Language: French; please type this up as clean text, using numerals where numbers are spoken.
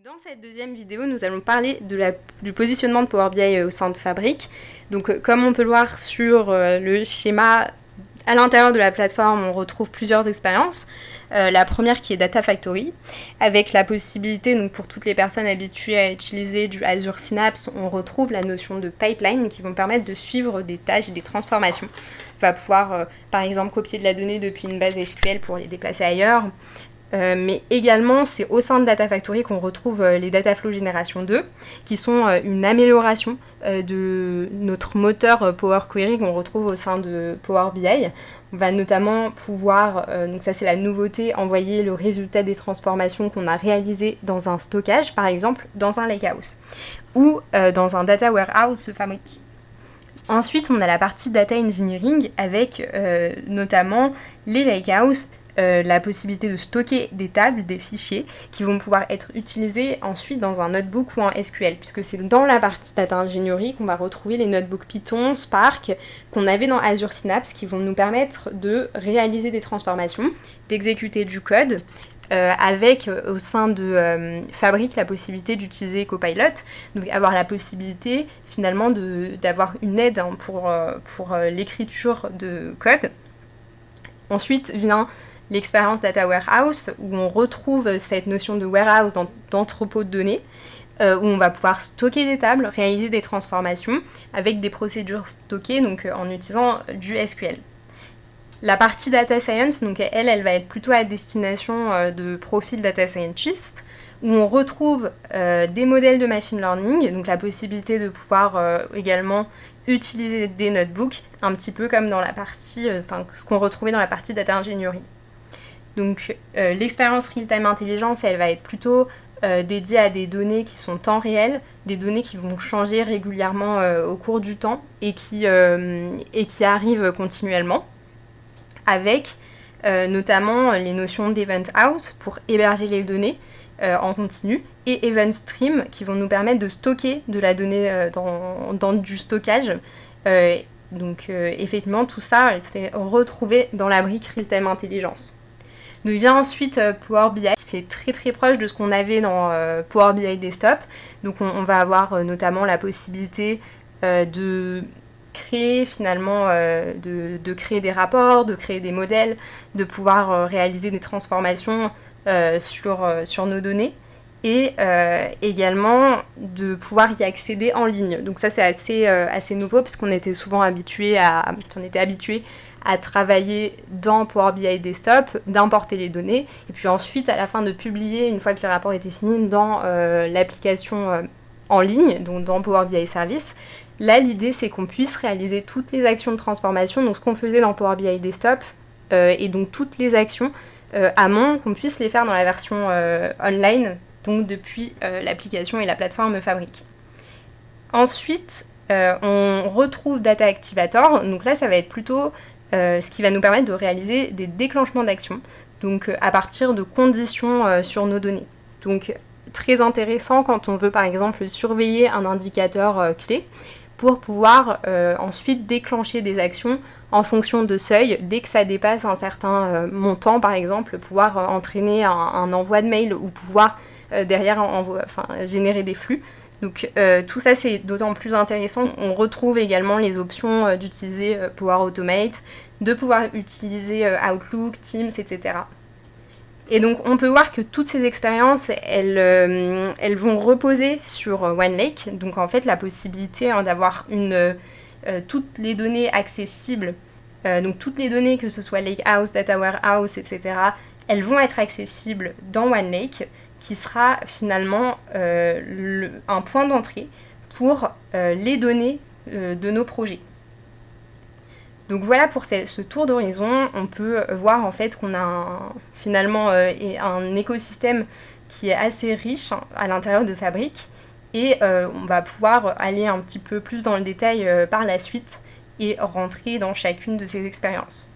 Dans cette deuxième vidéo, nous allons parler du positionnement de Power BI au sein de Fabric. Donc, comme on peut le voir sur le schéma, à l'intérieur de la plateforme, on retrouve plusieurs expériences. La première qui est Data Factory, avec la possibilité, donc pour toutes les personnes habituées à utiliser du Azure Synapse, on retrouve la notion de pipeline qui vont permettre de suivre des tâches et des transformations. On va pouvoir, par exemple, copier de la donnée depuis une base SQL pour les déplacer ailleurs. Mais également, c'est au sein de Data Factory qu'on retrouve les Dataflow Génération 2, qui sont une amélioration de notre moteur Power Query qu'on retrouve au sein de Power BI. On va notamment pouvoir, donc ça c'est la nouveauté, envoyer le résultat des transformations qu'on a réalisées dans un stockage, par exemple dans un lakehouse, ou dans un data warehouse Fabric. Ensuite, on a la partie Data Engineering avec notamment les lakehouses, la possibilité de stocker des tables, des fichiers qui vont pouvoir être utilisés ensuite dans un notebook ou un SQL, puisque c'est dans la partie data ingénierie qu'on va retrouver les notebooks Python, Spark, qu'on avait dans Azure Synapse, qui vont nous permettre de réaliser des transformations, d'exécuter du code, avec au sein de Fabric la possibilité d'utiliser Copilot, donc avoir la possibilité finalement d'avoir une aide pour l'écriture de code. Ensuite vient l'expérience Data Warehouse, où on retrouve cette notion de warehouse d'entrepôt de données, où on va pouvoir stocker des tables, réaliser des transformations avec des procédures stockées, donc en utilisant du SQL. La partie Data Science, donc elle va être plutôt à destination de profils Data Scientist, où on retrouve des modèles de machine learning, donc la possibilité de pouvoir également utiliser des notebooks, un petit peu comme dans la partie, ce qu'on retrouvait dans la partie data ingénierie. Donc l'expérience real-time intelligence, elle va être plutôt dédiée à des données qui sont temps réel, des données qui vont changer régulièrement au cours du temps et qui arrivent continuellement, avec notamment les notions d'Event House pour héberger les données en continu, et Event Stream qui vont nous permettre de stocker de la donnée dans du stockage. Donc effectivement, tout ça, c'est retrouvé dans la brique Real-Time Intelligence. Donc vient ensuite Power BI, c'est très très proche de ce qu'on avait dans Power BI Desktop. Donc on va avoir notamment la possibilité de créer finalement, de créer des rapports, de créer des modèles, de pouvoir réaliser des transformations sur nos données, et également de pouvoir y accéder en ligne. Donc ça c'est assez nouveau, parce qu'on était souvent habitué à travailler dans Power BI Desktop, d'importer les données, et puis ensuite à la fin de publier, une fois que le rapport était fini, dans l'application en ligne, donc dans Power BI Service. Là, l'idée, c'est qu'on puisse réaliser toutes les actions de transformation, donc ce qu'on faisait dans Power BI Desktop, et donc toutes les actions amont, qu'on puisse les faire dans la version online, donc depuis l'application et la plateforme Fabric. Ensuite, on retrouve Data Activator, donc là, ça va être plutôt ce qui va nous permettre de réaliser des déclenchements d'actions, donc à partir de conditions sur nos données. Donc très intéressant quand on veut par exemple surveiller un indicateur clé, pour pouvoir ensuite déclencher des actions en fonction de seuil. Dès que ça dépasse un certain montant, par exemple, pouvoir entraîner un envoi de mail, ou pouvoir derrière générer des flux. Donc tout ça, c'est d'autant plus intéressant. On retrouve également les options d'utiliser Power Automate, de pouvoir utiliser Outlook, Teams, etc. Et donc on peut voir que toutes ces expériences, elles vont reposer sur OneLake. Donc en fait, la possibilité d'avoir toutes les données accessibles, donc toutes les données, que ce soit Lakehouse, Data Warehouse, etc., elles vont être accessibles dans OneLake, qui sera finalement un point d'entrée pour les données de nos projets. Donc voilà pour ce tour d'horizon. On peut voir en fait qu'on a finalement un écosystème qui est assez riche à l'intérieur de Fabric, et on va pouvoir aller un petit peu plus dans le détail par la suite et rentrer dans chacune de ces expériences.